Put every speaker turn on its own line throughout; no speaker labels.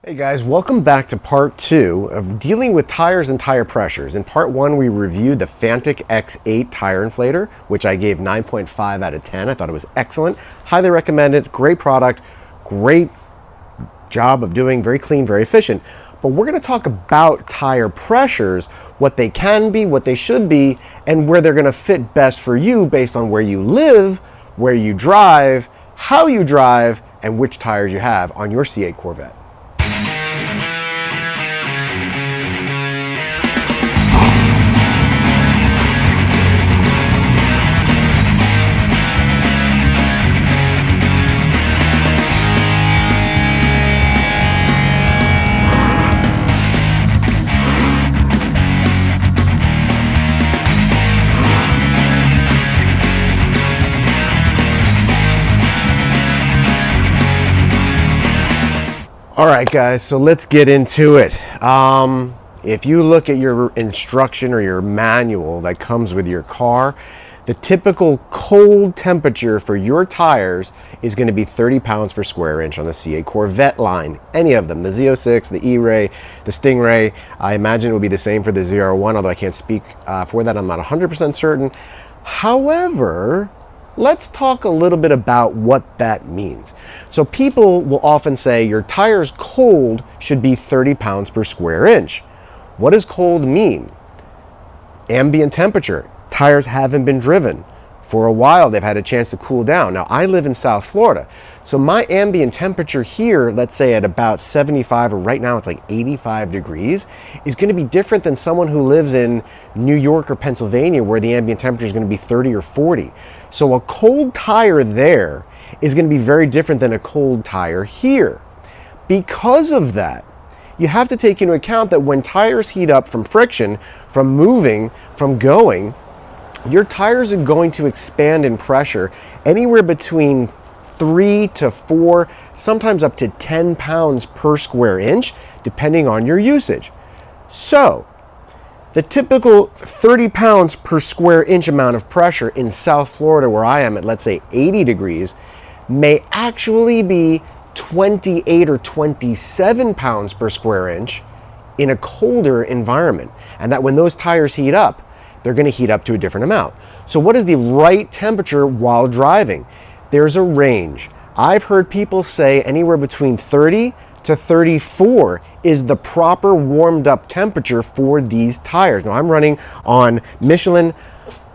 Hey guys, welcome back to part 2 of dealing with tires and tire pressures. In part 1, we reviewed the Fanttik X8 tire inflator, which I gave 9.5 out of 10. I thought it was excellent. Highly recommend it. Great product. Great job of doing. Very clean, very efficient. But we're going to talk about tire pressures, what they can be, what they should be, and where they're going to fit best for you based on where you live, where you drive, how you drive, and which tires you have on your C8 Corvette. All right, guys, so let's get into it. If you look at your instruction or your manual that comes with your car, the typical cold temperature for your tires is going to be 30 pounds per square inch on the C8 Corvette line. Any of them, the Z06, the E-Ray, the Stingray. I imagine it will be the same for the ZR1, although I can't speak for that. I'm not 100% certain. However, let's talk a little bit about what that means. So people will often say your tires cold should be 30 pounds per square inch. What does cold mean? Ambient temperature. Tires haven't been driven for a while. They've had a chance to cool down. Now, I live in South Florida, so my ambient temperature here, let's say at about 75, or right now it's like 85 degrees, is going to be different than someone who lives in New York or Pennsylvania, where the ambient temperature is going to be 30 or 40. So a cold tire there is going to be very different than a cold tire here. Because of that, you have to take into account that when tires heat up from friction, from moving, from going, your tires are going to expand in pressure anywhere between 3 to 4, sometimes up to 10 pounds per square inch, depending on your usage. So, the typical 30 pounds per square inch amount of pressure in South Florida, where I am at, let's say, 80 degrees, may actually be 28 or 27 pounds per square inch in a colder environment. And that when those tires heat up, they're going to heat up to a different amount. So what is the right temperature while driving? There's a range. I've heard people say anywhere between 30 to 34 is the proper warmed up temperature for these tires. Now I'm running on Michelin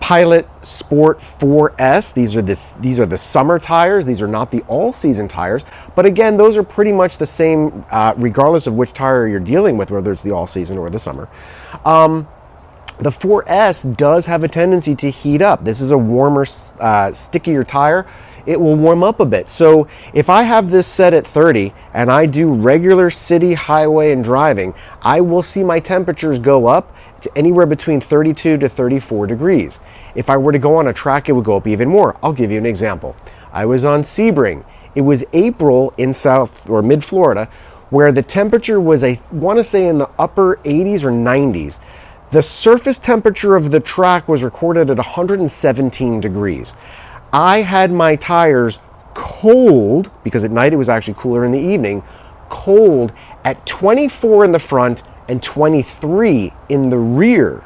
Pilot Sport 4S. These are the summer tires. These are not the all-season tires. But again, those are pretty much the same regardless of which tire you're dealing with, whether it's the all-season or the summer. The 4S does have a tendency to heat up. This is a warmer, stickier tire. It will warm up a bit. So if I have this set at 30 and I do regular city, highway, and driving, I will see my temperatures go up to anywhere between 32 to 34 degrees. If I were to go on a track, it would go up even more. I'll give you an example. I was on Sebring. It was April in South or mid-Florida, where the temperature was, I want to say, in the upper 80s or 90s. The surface temperature of the track was recorded at 117 degrees. I had my tires cold, because at night it was actually cooler in the evening, cold at 24 in the front and 23 in the rear.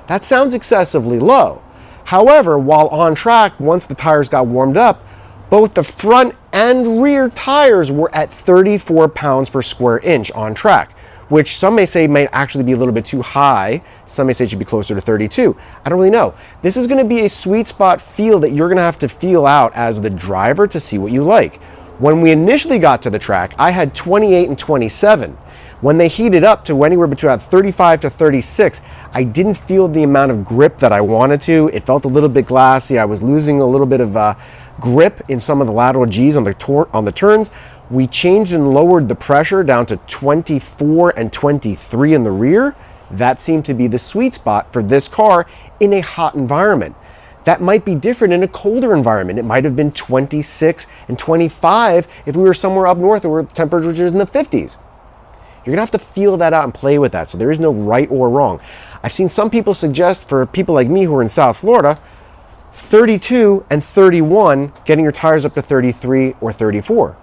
That sounds excessively low. However, while on track, once the tires got warmed up, both the front and rear tires were at 34 pounds per square inch on track, which some may say may actually be a little bit too high. Some may say it should be closer to 32. I don't really know. This is going to be a sweet spot feel that you're going to have to feel out as the driver to see what you like. When we initially got to the track, I had 28 and 27. When they heated up to anywhere between about 35 to 36, I didn't feel the amount of grip that I wanted to. It felt a little bit glassy. I was losing a little bit of grip in some of the lateral G's on the turns. We changed and lowered the pressure down to 24 and 23 in the rear. That seemed to be the sweet spot for this car in a hot environment. That might be different in a colder environment. It might have been 26 and 25 if we were somewhere up north where the temperature was in the 50s. You're gonna have to feel that out and play with that. So there is no right or wrong. I've seen some people suggest for people like me who are in South Florida, 32 and 31, getting your tires up to 33 or 34.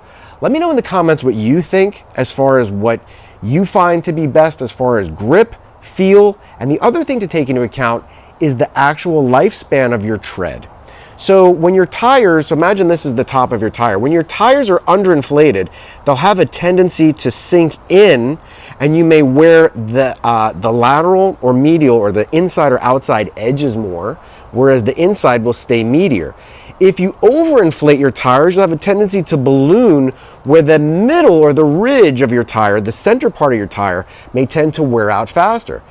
Let me know in the comments what you think as far as what you find to be best as far as grip, feel, and the other thing to take into account is the actual lifespan of your tread. So when your tires, so imagine this is the top of your tire. When your tires are underinflated, they'll have a tendency to sink in, and you may wear the lateral or medial or the inside or outside edges more, whereas the inside will stay meatier. If you overinflate your tires, you'll have a tendency to balloon where the middle or the ridge of your tire, the center part of your tire, may tend to wear out faster.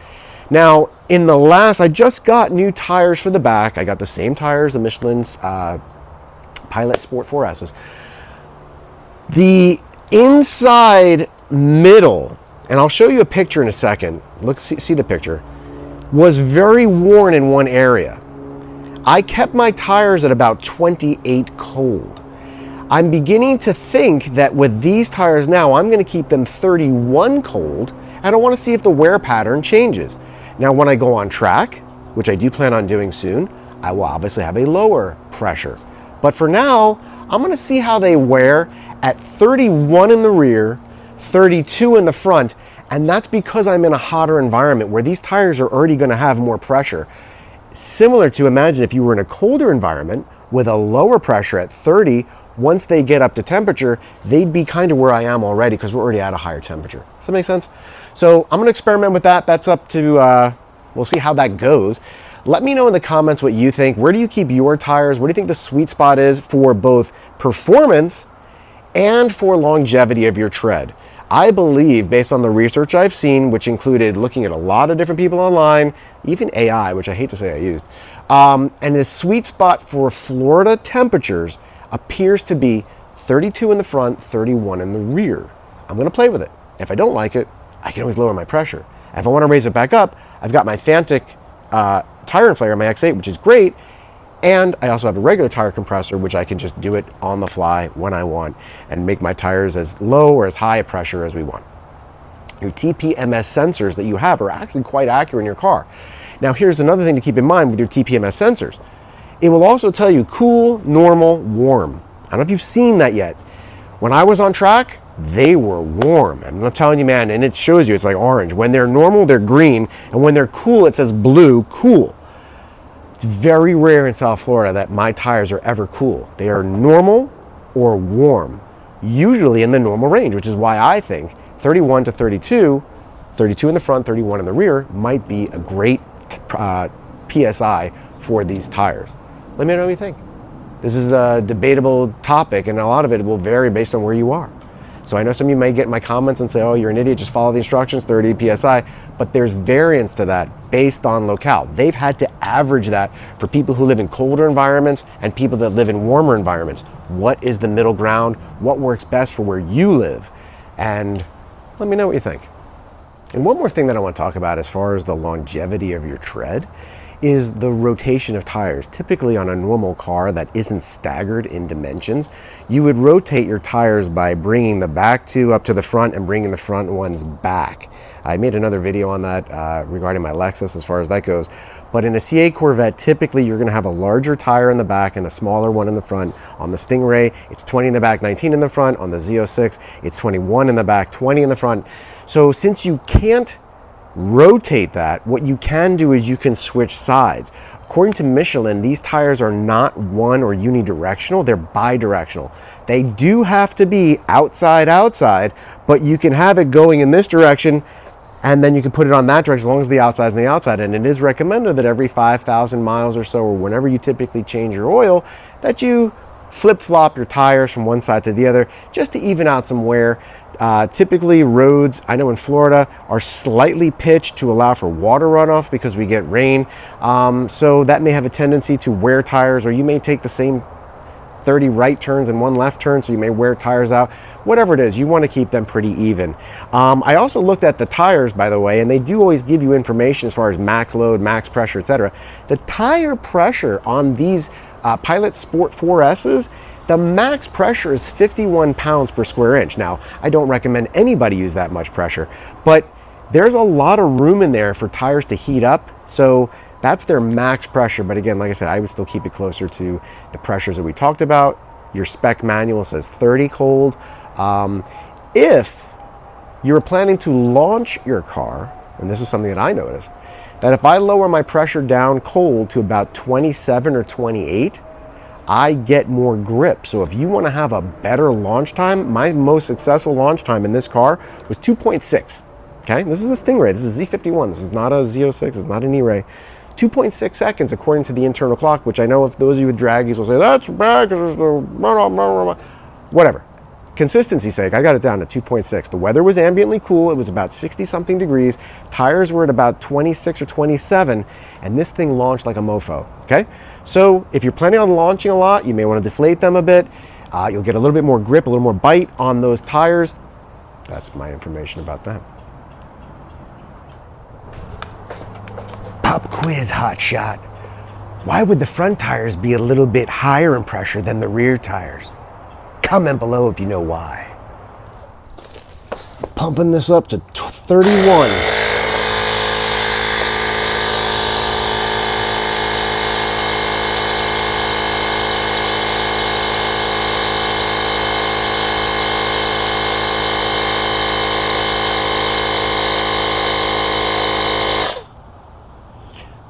Now, I just got new tires for the back. I got the same tires, the Michelin's Pilot Sport 4S's. The inside middle, and I'll show you a picture in a second. Look, see the picture, was very worn in one area. I kept my tires at about 28 cold. I'm beginning to think that with these tires now, I'm going to keep them 31 cold. I don't want to see if the wear pattern changes. Now, when I go on track, which I do plan on doing soon, I will obviously have a lower pressure. But for now, I'm going to see how they wear at 31 in the rear, 32 in the front, and that's because I'm in a hotter environment where these tires are already going to have more pressure. Similar to, imagine if you were in a colder environment with a lower pressure at 30, once they get up to temperature, they'd be kind of where I am already because we're already at a higher temperature. Does that make sense? So I'm going to experiment with that. That's up to, we'll see how that goes. Let me know in the comments what you think. Where do you keep your tires? What do you think the sweet spot is for both performance and for longevity of your tread? I believe, based on the research I've seen, which included looking at a lot of different people online, even AI, which I hate to say I used, and the sweet spot for Florida temperatures appears to be 32 in the front, 31 in the rear. I'm going to play with it. If I don't like it, I can always lower my pressure. If I want to raise it back up, I've got my Fanttik tire inflator, my X8, which is great. And I also have a regular tire compressor, which I can just do it on the fly when I want and make my tires as low or as high a pressure as we want. Your TPMS sensors that you have are actually quite accurate in your car. Now, here's another thing to keep in mind with your TPMS sensors. It will also tell you cool, normal, warm. I don't know if you've seen that yet. When I was on track, they were warm. I'm not telling you, man, and it shows you, it's like orange. When they're normal, they're green, and when they're cool, it says blue, cool. It's very rare in South Florida that my tires are ever cool. They are normal or warm, usually in the normal range, which is why I think 31 to 32, 32 in the front, 31 in the rear, might be a great PSI for these tires. Let me know what you think. This is a debatable topic, and a lot of it will vary based on where you are. So I know some of you may get in my comments and say, oh, you're an idiot, just follow the instructions, 30 PSI, but there's variance to that based on locale. They've had to average that for people who live in colder environments and people that live in warmer environments. What is the middle ground? What works best for where you live? And let me know what you think. And one more thing that I want to talk about as far as the longevity of your tread is the rotation of tires. Typically on a normal car that isn't staggered in dimensions, you would rotate your tires by bringing the back two up to the front and bringing the front ones back. I made another video on that regarding my Lexus as far as that goes. But in a C8 Corvette, typically you're gonna have a larger tire in the back and a smaller one in the front. On the Stingray, it's 20 in the back, 19 in the front. On the Z06, it's 21 in the back, 20 in the front. So since you can't rotate that, what you can do is you can switch sides. According to Michelin, these tires are not one or unidirectional, they're bidirectional. They do have to be outside, but you can have it going in this direction and then you can put it on that direction as long as the outside's on the outside. And it is recommended that every 5,000 miles or so, or whenever you typically change your oil, that you flip-flop your tires from one side to the other just to even out some wear. Typically roads, I know in Florida, are slightly pitched to allow for water runoff because we get rain. So that may have a tendency to wear tires, or you may take the same 30 right turns and one left turn, so you may wear tires out. Whatever it is, you want to keep them pretty even. I also looked at the tires, by the way, and they do always give you information as far as max load, max pressure, etc. The tire pressure on these Pilot Sport 4S's, the max pressure is 51 pounds per square inch. Now, I don't recommend anybody use that much pressure, but there's a lot of room in there for tires to heat up. So that's their max pressure. But again, like I said, I would still keep it closer to the pressures that we talked about. Your spec manual says 30 cold. If you're planning to launch your car, and this is something that I noticed, that if I lower my pressure down cold to about 27 or 28, I get more grip. So if you want to have a better launch time, my most successful launch time in this car was 2.6. Okay, this is a Stingray, this is Z51, this is not a Z06, it's not an E-Ray. 2.6 seconds according to the internal clock, which I know if those of you with draggies will say, that's bad, whatever. Consistency's sake, I got it down to 2.6. The weather was ambiently cool, it was about 60 something degrees, tires were at about 26 or 27, and this thing launched like a mofo, okay? So if you're planning on launching a lot, you may want to deflate them a bit. You'll get a little bit more grip, a little more bite on those tires. That's my information about that. Pop quiz, hotshot. Why would the front tires be a little bit higher in pressure than the rear tires? Comment below if you know why. Pumping this up to 31.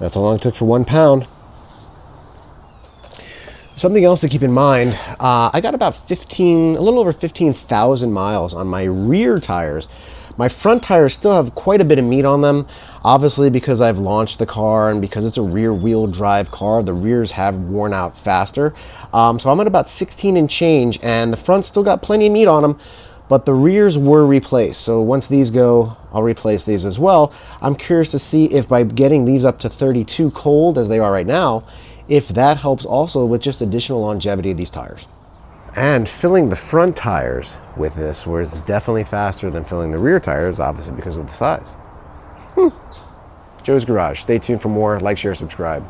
That's how long it took for 1 pound. Something else to keep in mind, I got about a little over 15,000 miles on my rear tires. My front tires still have quite a bit of meat on them, obviously because I've launched the car and because it's a rear wheel drive car, the rears have worn out faster. So I'm at about 16 and change, and the front still got plenty of meat on them, but the rears were replaced. So once these go, I'll replace these as well. I'm curious to see if by getting these up to 32 cold as they are right now, if that helps also with just additional longevity of these tires. And filling the front tires with this was definitely faster than filling the rear tires, obviously because of the size. Joe's Garage. Stay tuned for more. Like, share, subscribe.